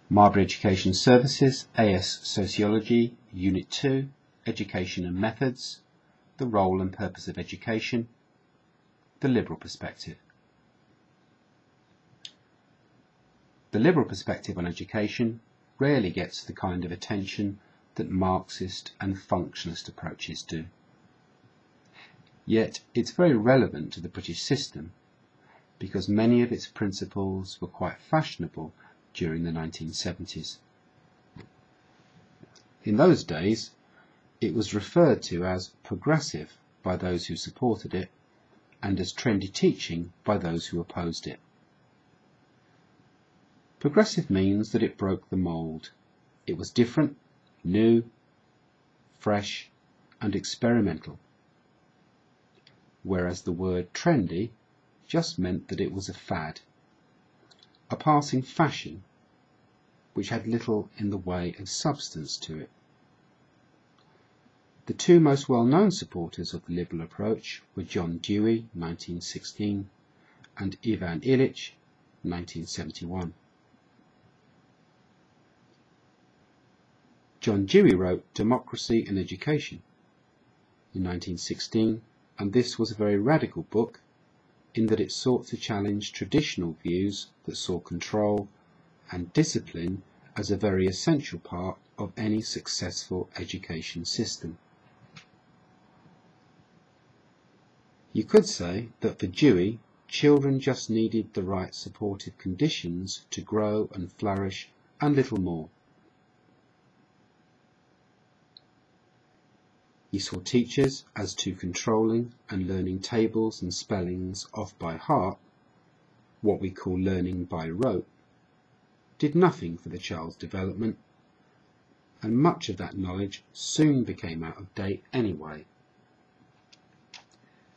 Marbury Education Services, AS Sociology, Unit 2, Education and Methods, the Role and Purpose of Education, the Liberal Perspective. The liberal perspective on education rarely gets the kind of attention that Marxist and functionalist approaches do. Yet it's very relevant to the British system because many of its principles were quite fashionable during the 1970s. In those days, it was referred to as progressive by those who supported it and as trendy teaching by those who opposed it. Progressive means that it broke the mould. It was different, new, fresh, and experimental. Whereas the word trendy just meant that it was a fad, a passing fashion, which had little in the way of substance to it. The two most well-known supporters of the liberal approach were John Dewey, 1916, and Ivan Illich, 1971. John Dewey wrote Democracy and Education in 1916, and this was a very radical book in that it sought to challenge traditional views that saw control and discipline as a very essential part of any successful education system. You could say that for Dewey, children just needed the right supportive conditions to grow and flourish and little more. He saw teachers as too controlling and learning tables and spellings off by heart, what we call learning by rote, did nothing for the child's development, and much of that knowledge soon became out of date anyway.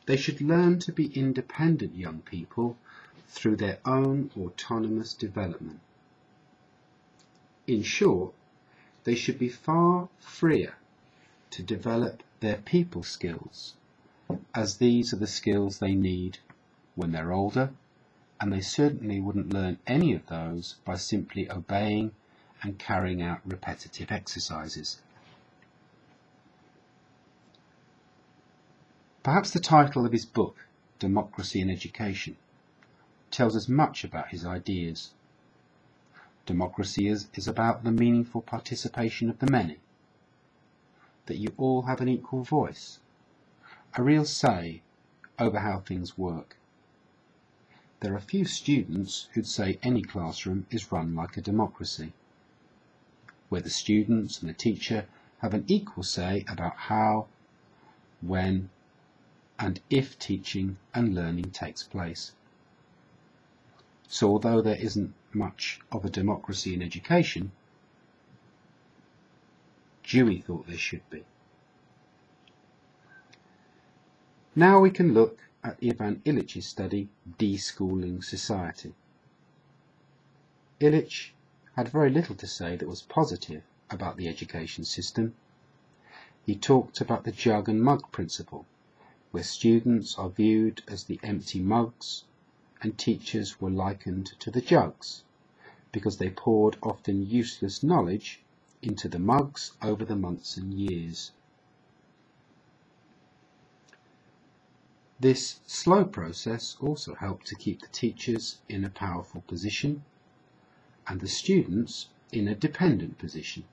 They should learn to be independent young people through their own autonomous development. In short, they should be far freer to develop their people skills, as these are the skills they need when they're older, and they certainly wouldn't learn any of those by simply obeying and carrying out repetitive exercises. Perhaps the title of his book, Democracy and Education, tells us much about his ideas. Democracy is about the meaningful participation of the many, that you all have an equal voice, a real say over how things work. There are few students who'd say any classroom is run like a democracy, where the students and the teacher have an equal say about how, when, and if teaching and learning takes place. So although there isn't much of a democracy in education, Dewey thought there should be. Now we can look at Ivan Illich's study, Deschooling Society. Illich had very little to say that was positive about the education system. He talked about the jug and mug principle, where students are viewed as the empty mugs and teachers were likened to the jugs, because they poured often useless knowledge into the mugs over the months and years. This slow process also helped to keep the teachers in a powerful position and the students in a dependent position.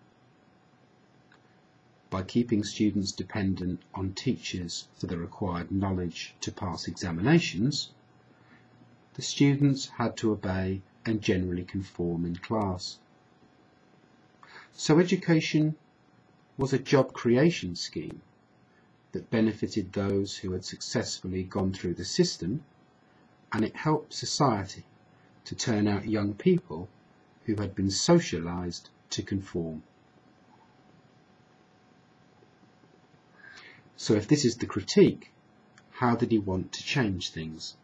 By keeping students dependent on teachers for the required knowledge to pass examinations, the students had to obey and generally conform in class. So education was a job creation scheme that benefited those who had successfully gone through the system, and it helped society to turn out young people who had been socialized to conform. So if this is the critique, how did he want to change things?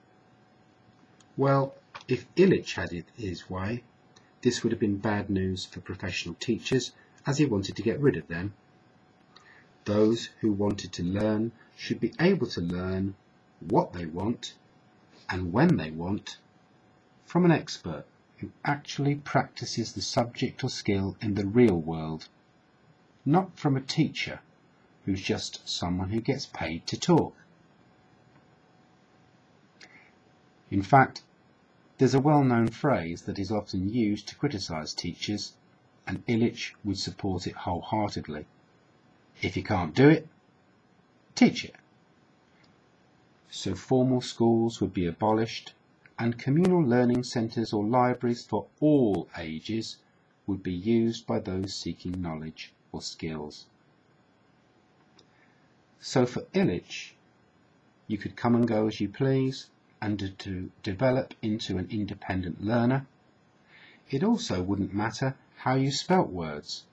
Well, if Illich had it his way, this would have been bad news for professional teachers, as he wanted to get rid of them. Those who wanted to learn should be able to learn what they want and when they want from an expert who actually practices the subject or skill in the real world, not from a teacher who's just someone who gets paid to talk. In fact, there's a well-known phrase that is often used to criticise teachers, and Illich would support it wholeheartedly. If you can't do it, teach it. So formal schools would be abolished, and communal learning centres or libraries for all ages would be used by those seeking knowledge or skills. So for Illich, you could come and go as you please, and to develop into an independent learner. It also wouldn't matter how you spelt words,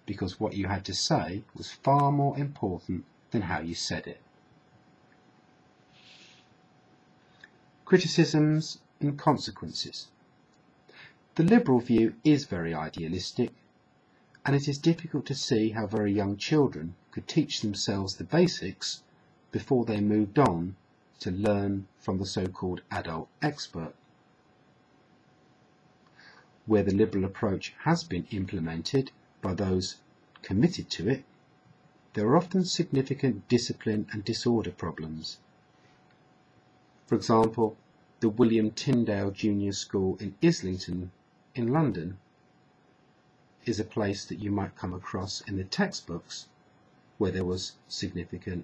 because what you had to say was far more important than how you said it. Criticisms and consequences. The liberal view is very idealistic, and it is difficult to see how very young children could teach themselves the basics before they moved on to learn from the so-called adult expert. Where the liberal approach has been implemented by those committed to it, there are often significant discipline and disorder problems. For example, the William Tyndale Junior School in Islington in London is a place that you might come across in the textbooks where there was significant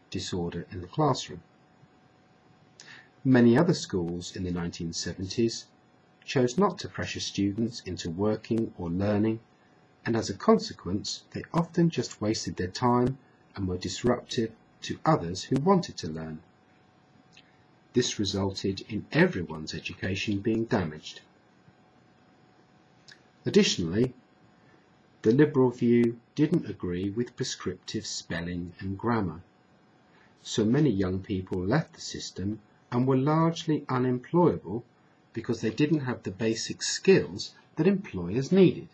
disorder in the classroom. Many other schools in the 1970s chose not to pressure students into working or learning, and as a consequence they often just wasted their time and were disruptive to others who wanted to learn. This resulted in everyone's education being damaged. Additionally, the liberal view didn't agree with prescriptive spelling and grammar, so many young people left the system and were largely unemployable because they didn't have the basic skills that employers needed.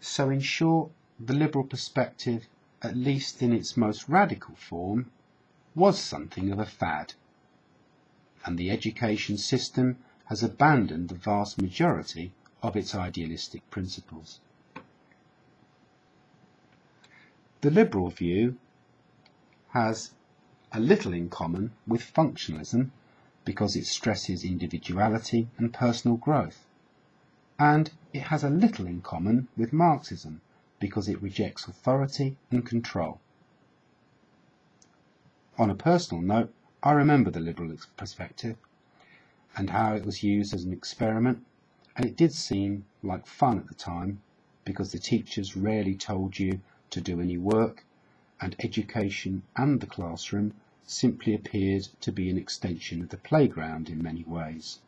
So in short, the liberal perspective, at least in its most radical form, was something of a fad, and the education system has abandoned the vast majority of its idealistic principles. The liberal view has a little in common with functionalism because it stresses individuality and personal growth, and it has a little in common with Marxism because it rejects authority and control. On a personal note, I remember the liberal perspective and how it was used as an experiment, and it did seem like fun at the time because the teachers rarely told you to do any work, and education and the classroom simply appeared to be an extension of the playground in many ways.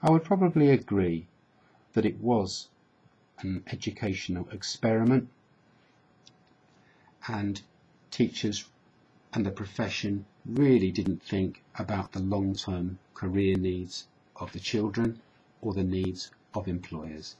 I would probably agree that it was an educational experiment, and teachers and the profession really didn't think about the long-term career needs of the children or the needs of employers.